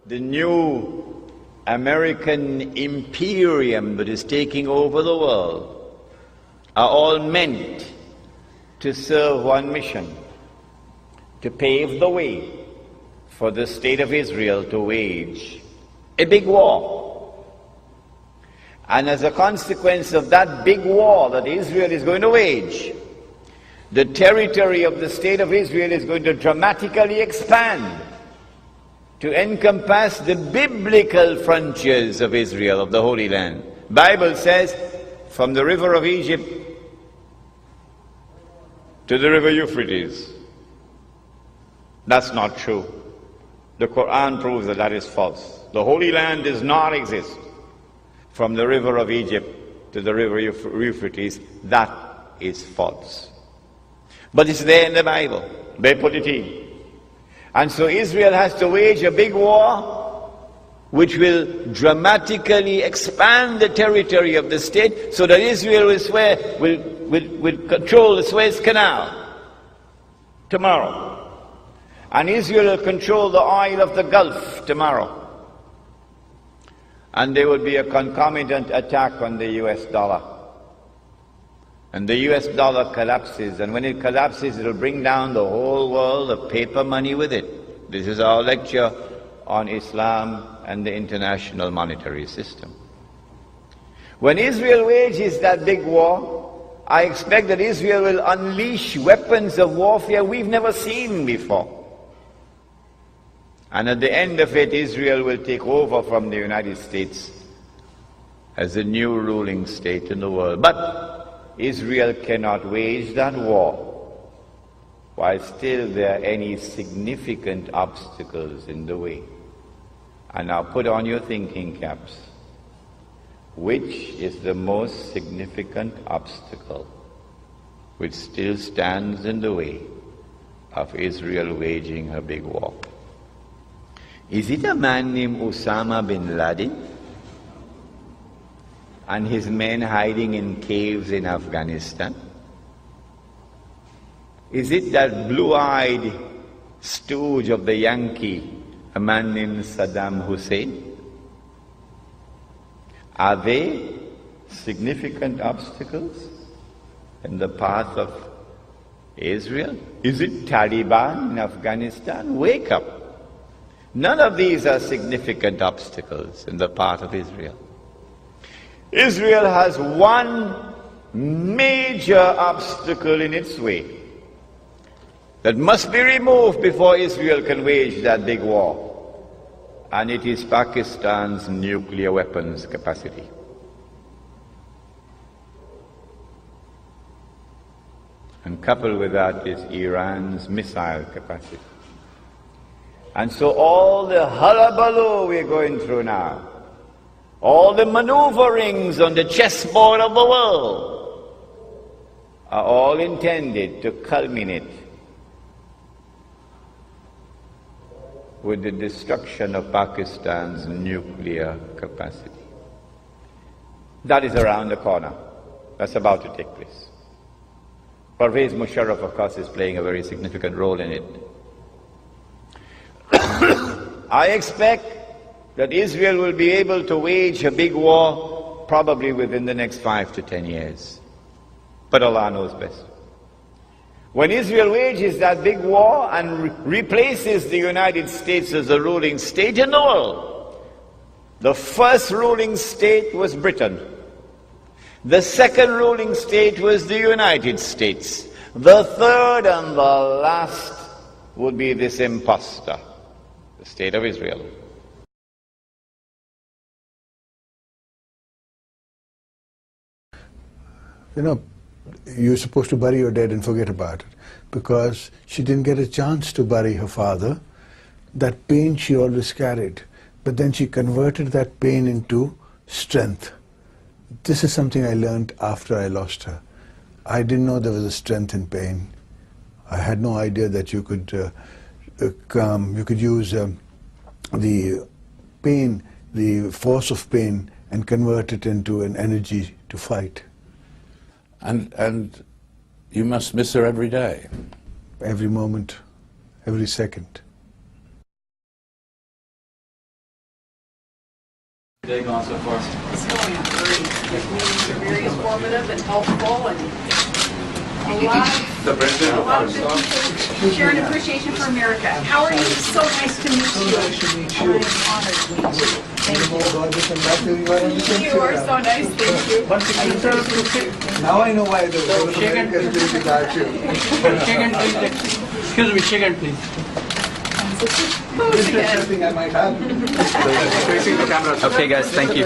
The new American imperium that is taking over the world are all meant to serve one mission: to pave the way for the state of Israel to wage a big war. And as a consequence of that big war that Israel is going to wage, the territory of the state of Israel is going to dramatically expand to encompass the biblical frontiers of Israel, of the Holy Land. Bible says, from the river of Egypt to the river Euphrates. That's not true. The Quran proves that that is false. The Holy Land does not exist from the river of Egypt to the river Euphrates. That is false. But it's there in the Bible. They put it in. And so Israel has to wage a big war which will dramatically expand the territory of the state so that Israel will control the Suez Canal tomorrow. And Israel will control the oil of the Gulf tomorrow. And there will be a concomitant attack on the US dollar. And the US dollar collapses, and when it collapses, it will bring down the whole world of paper money with it. This is our lecture on Islam and the international monetary system. When Israel wages that big war, I expect that Israel will unleash weapons of warfare we've never seen before. And at the end of it, Israel will take over from the United States as the new ruling state in the world. But Israel cannot wage that war while still there are any significant obstacles in the way. And now put on your thinking caps. Which is the most significant obstacle which still stands in the way of Israel waging her big war? Is it a man named Osama bin Laden and his men hiding in caves in Afghanistan? Is it that blue-eyed stooge of the Yankee, a man named Saddam Hussein? Are they significant obstacles in the path of Israel? Is it Taliban in Afghanistan? Wake up. None of these are significant obstacles in the path of Israel. Israel has one major obstacle in its way that must be removed before Israel can wage that big war, and it is Pakistan's nuclear weapons capacity. And coupled with that is Iran's missile capacity. And so all the hullabaloo we're going through now, all the maneuverings on the chessboard of the world are all intended to culminate with the destruction of Pakistan's nuclear capacity. That is around the corner. That's about to take place. Pervez Musharraf, of course, is playing a very significant role in it. I expect that Israel will be able to wage a big war probably within the next 5 to 10 years. But Allah knows best. When Israel wages that big war and replaces the United States as a ruling state in the world, the first ruling state was Britain. The second ruling state was the United States. The third and the last would be this imposter, the state of Israel. You know, you're supposed to bury your dead and forget about it, because she didn't get a chance to bury her father. That pain she always carried, but then she converted that pain into strength. This is something I learned after I lost her. I didn't know there was a strength in pain. I had no idea that you could use the pain, the force of pain, and convert it into an energy to fight. And you must miss her every day. Every moment, every second. Day gone so far? It's going great. Very informative and helpful, and a lot of good people sharing appreciation for America. How are you? So nice to meet you. Nice to meet you. I'm honored. Thank you. You are so nice. Thank you. Now I know why the Americans do without you. Shake hand, please. Excuse me, shake hand, please. Pose again. Something I might have. Okay, guys, thank you.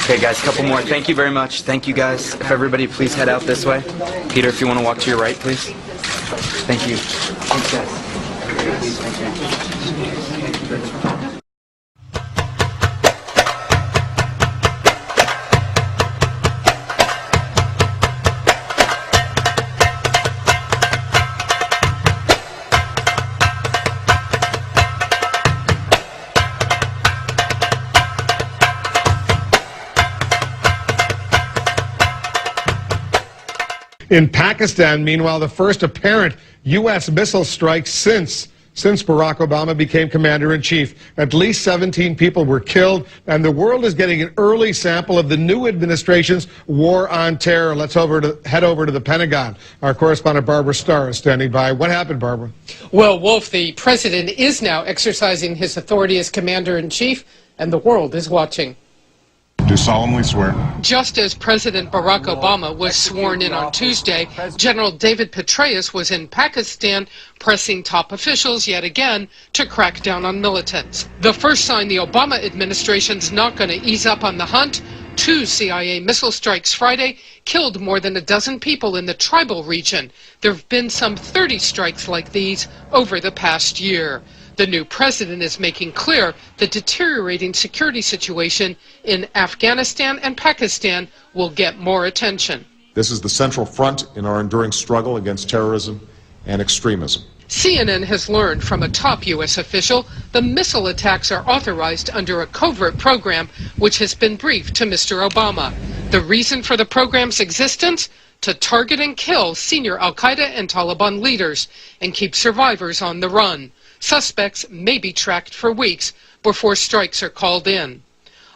Okay, guys, a couple more. Thank you very much. Thank you, guys. If everybody please head out this way. Peter, if you want to walk to your right, please. Thank you. Thanks, guys. Thank you. In Pakistan, meanwhile, the first apparent U.S. missile strike since Barack Obama became commander-in-chief. At least 17 people were killed, and the world is getting an early sample of the new administration's war on terror. Let's head over to the Pentagon. Our correspondent Barbara Starr is standing by. What happened, Barbara? Well, Wolf, the president is now exercising his authority as commander-in-chief, and the world is watching. Do solemnly swear. Just as President Barack Obama was sworn in on Tuesday, General David Petraeus was in Pakistan pressing top officials yet again to crack down on militants. The first sign the Obama administration's not going to ease up on the hunt: 2 CIA missile strikes Friday killed more than a dozen people in the tribal region. There have been some 30 strikes like these over the past year. The new president is making clear the deteriorating security situation in Afghanistan and Pakistan will get more attention. This is the central front in our enduring struggle against terrorism and extremism. CNN has learned from a top U.S. official the missile attacks are authorized under a covert program which has been briefed to Mr. Obama. The reason for the program's existence? To target and kill senior al-Qaeda and Taliban leaders and keep survivors on the run. Suspects may be tracked for weeks before strikes are called in.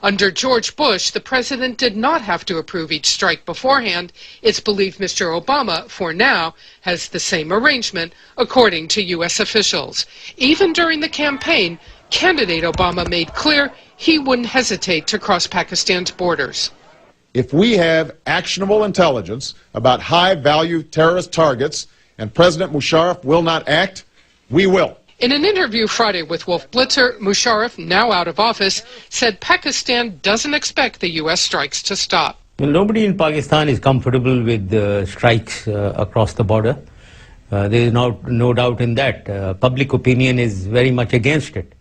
Under George Bush, the president did not have to approve each strike beforehand. It's believed Mr. Obama, for now, has the same arrangement, according to U.S. officials. Even during the campaign, candidate Obama made clear he wouldn't hesitate to cross Pakistan's borders. If we have actionable intelligence about high-value terrorist targets and President Musharraf will not act, we will. In an interview Friday with Wolf Blitzer, Musharraf, now out of office, said Pakistan doesn't expect the U.S. strikes to stop. Well, nobody in Pakistan is comfortable with strikes across the border. There is no doubt in that. Public opinion is very much against it.